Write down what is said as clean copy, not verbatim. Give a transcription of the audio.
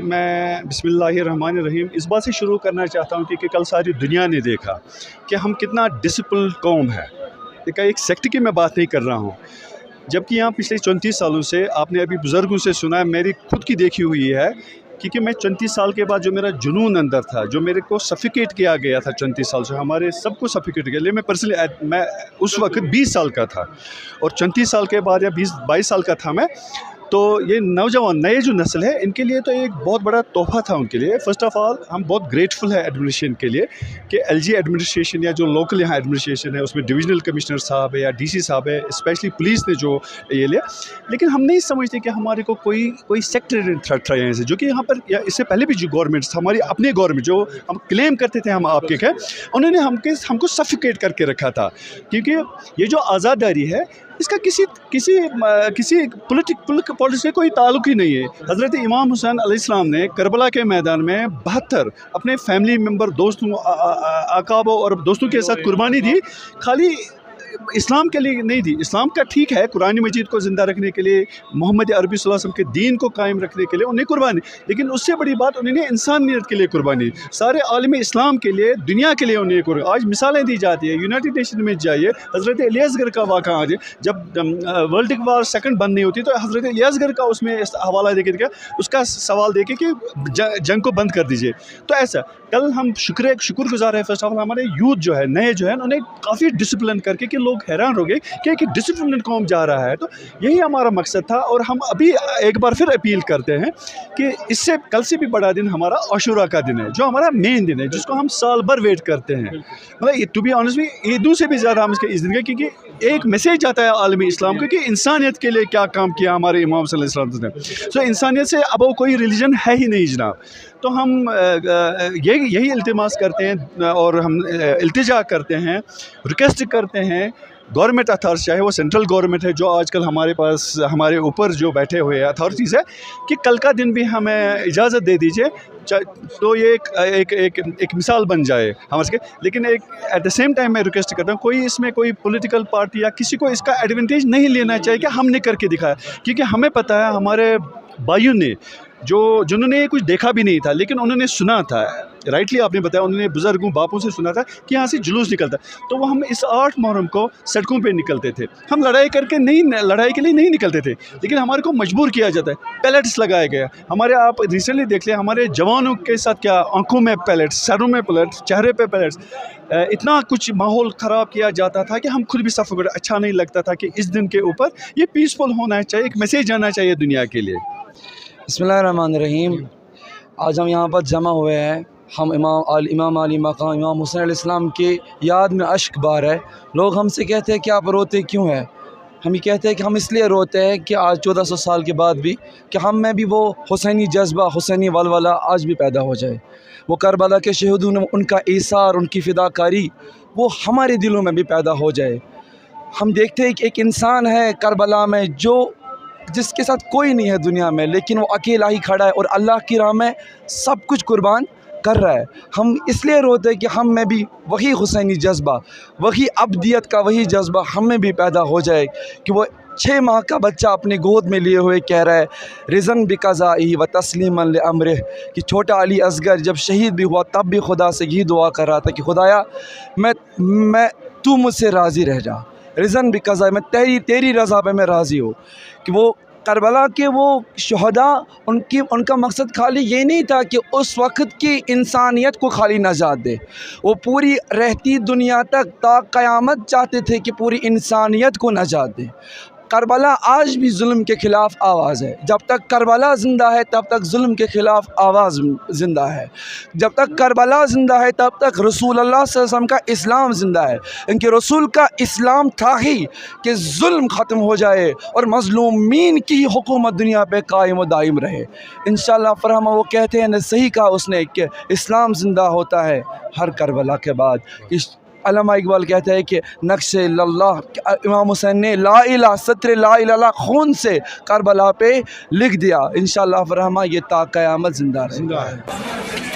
میں बिस्मिल्लाहिर्रहमानिर्रहीम इस बात से शुरू करना चाहता हूँ कि कल सारी दुनिया ने देखा कि हम कितना डिसिप्लिन कौम है। एक सेक्ट की मैं बात नहीं कर रहा हूँ, जबकि यहाँ पिछले 34 सालों से आपने अभी बुज़ुर्गों से सुना है, मेरी खुद की देखी हुई है, क्योंकि मैं 34 साल के बाद जो मेरा जुनून अंदर था, जो मेरे को सफिकेट किया गया था 34 साल से, हमारे सबको सफिकेट किया। लेकिन मैं पर्सनली मैं उस वक्त 20 साल का था और 34 साल के बाद या 22 साल का था मैं। तो ये नौजवान नए जो नस्ल है, इनके लिए तो एक बहुत बड़ा तोहफ़ा था उनके लिए। फ़र्स्ट ऑफ़ ऑल हम बहुत ग्रेटफुल है एडमिनिस्ट्रेशन के लिए कि एलजी एडमिनिस्ट्रेशन या जो लोकल यहाँ एडमिनिस्ट्रेशन है, उसमें डिविजनल कमिश्नर साहब है या डीसी साहब है, स्पेशली पुलिस ने जो ये लिया। लेकिन हम नहीं समझते कि हमारे को कोई सेक्टरी थ्रेट था यहाँ से, जो कि यहाँ पर या इससे पहले भी जो गवर्नमेंट्स, हमारी अपनी गवर्नमेंट जो हम क्लेम करते थे हम आपके हैं, उन्होंने हमको सफिकेट करके रखा था। क्योंकि ये जो आज़ादारी है, इसका किसी पॉलिटिक्स से कोई ताल्लुक ही नहीं है। हज़रत इमाम हुसैन अलैहिस्सलाम ने करबला के मैदान में 72 अपने फैमिली मेंबर, दोस्तों, अकाबों और दोस्तों के साथ कुर्बानी दी। खाली इस्लाम के लिए नहीं दी, इस्लाम का ठीक है, कुरान मजीद को ज़िंदा रखने के लिए, मोहम्मद अरबी सल्लल्लाहु अलैहि वसल्लम के दीन को कायम रखने के लिए उन्हें कुर्बानी, लेकिन उससे बड़ी बात उन्होंने इंसानियत के लिए कुर्बानी, सारे आलम इस्लाम के लिए, दुनिया के लिए उन्हें कुर्बानी। आज मिसालें दी जाती है, यूनाइटेड नेशन में जाइए, हज़रत इलियासगर का वाक़ा आज, जब वर्ल्ड वार सेकंड बंद नहीं होती तो हज़रत इलियासगर का उसमें हवाला देके दिया, उसका सवाल देके कि जंग को बंद कर दीजिए। तो ऐसा कल हम शुक्रगुजार है फर्स्ट ऑफ ऑल हमारे यूथ जो है, नए जो है, उन्हें काफ़ी डिसिप्लिन करके कि लोग हैरान हो गए कि एक डिसिप्लिन कौम जा रहा है। तो यही हमारा मकसद था और हम अभी एक बार फिर अपील करते हैं कि इससे कल से भी बड़ा दिन हमारा आशूरा का दिन है, जो हमारा मेन दिन है, जिसको हम साल भर वेट करते हैं। मतलब टू बी ऑनेस्ट भी ईदों से भी ज़्यादा हम इसके इस दिन का, क्योंकि एक मैसेज आता है आलमी इस्लाम को कि इंसानियत के लिए क्या काम किया हमारे इमाम सल्लल्लाहु अलैहि वसल्लम ने। सो इंसानियत से अब वो कोई रिलीजन है ही नहीं जनाब। तो हम यही इल्तिमास करते हैं और हम इल्तिजा करते हैं, रिक्वेस्ट करते हैं गवर्नमेंट अथॉरिटी, चाहे वो सेंट्रल गवर्नमेंट है जो आजकल हमारे पास हमारे ऊपर जो बैठे हुए अथॉरिटीज़ है, कि कल का दिन भी हमें इजाज़त दे दीजिए, तो ये एक मिसाल बन जाए हमारे। लेकिन एक एट द सेम टाइम मैं रिक्वेस्ट करता हूँ, इसमें कोई पॉलिटिकल पार्टी या किसी को इसका एडवांटेज नहीं लेना चाहिए कि हमने करके दिखाया, क्योंकि हमें पता है हमारे भाइयों ने जिन्होंने कुछ देखा भी नहीं था, लेकिन उन्होंने सुना था, राइटली आपने बताया, उन्होंने बुजुर्गों बापों से सुना था कि यहाँ से जुलूस निकलता, तो वो हम इस 8 मुहर्रम को सड़कों पे निकलते थे। हम लड़ाई के लिए नहीं निकलते थे, लेकिन हमारे को मजबूर किया जाता है, पैलेट्स लगाए गए हमारे। आप रिसेंटली देख लें हमारे जवानों के साथ क्या, आंखों में पैलेट्स, सरों में पैलेट्स, चेहरे पे पैलेट्स, इतना कुछ माहौल ख़राब किया जाता था कि हम खुद भी सफ़र अच्छा नहीं लगता था कि इस दिन के ऊपर ये पीसफुल होना चाहिए, एक मैसेज आना चाहिए दुनिया के लिए। बिस्मिल्लाहिर्रहमानिर्रहीम। आज हम यहाँ पर जमा हुए हैं, हम इमाम आली मकाम इमाम हुसैन अलैहिस्सलाम के याद में अश्क बार है। लोग हमसे कहते हैं कि आप रोते क्यों हैं? हम ये कहते हैं कि हम इसलिए रोते हैं कि आज 1400 साल के बाद भी कि हम में भी वो हुसैनी जज्बा, हुसैनी वलवला आज भी पैदा हो जाए। वो करबला के शहीदों ने उनका ईसार, उनकी फ़िदाकारी, वो हमारे दिलों में भी पैदा हो जाए। हम देखते हैं कि एक इंसान है करबला में जिसके साथ कोई नहीं है दुनिया में, लेकिन वो अकेला ही खड़ा है और अल्लाह की राह में सब कुछ कुर्बान कर रहा है। हम इसलिए रोते हैं कि हम में भी वही हुसैनी जज्बा, वही अब्दियत का वही जज्बा हम में भी पैदा हो जाए कि वो 6 माह का बच्चा अपने गोद में लिए हुए कह रहा है रिज़न बिक़ज़ाई व तस्लीमन लिअम्रिह, कि छोटा अली असगर जब शहीद भी हुआ तब भी खुदा से यही दुआ कर रहा था कि खुदाया मैं तू मुझसे राज़ी रह जा, रिज़न बिक़ज़ा, मैं तेरी रज़ा पे मैं राज़ी हूँ। कि वो करबला के वो शहदा, उनका मकसद खाली ये नहीं था कि उस वक्त की इंसानियत को खाली नजात दे, वो पूरी रहती दुनिया तक ता क़यामत चाहते थे कि पूरी इंसानियत को नजात दे। کربلا آج بھی ظلم کے خلاف آواز ہے. جب تک کربلا زندہ ہے تب تک ظلم کے خلاف آواز زندہ ہے. جب تک کربلا زندہ ہے تب تک رسول اللہ صلی اللہ علیہ وسلم کا اسلام زندہ ہے. ان کے رسول کا اسلام تھا ہی کہ ظلم ختم ہو جائے اور مظلومین کی حکومت دنیا پہ قائم و دائم رہے. انشاءاللہ فرہم وہ کہتے ہیں نے صحیح کہا اس نے کہ اسلام زندہ ہوتا ہے ہر کربلا کے بعد. علامہ اقبال کہتے ہیں کہ نقش اللہ امام حسین نے لا الہ سطر لا الہ اللہ خون سے کربلا پہ لکھ دیا. انشاءاللہ فرہم یہ تا قیامت زندہ رہے.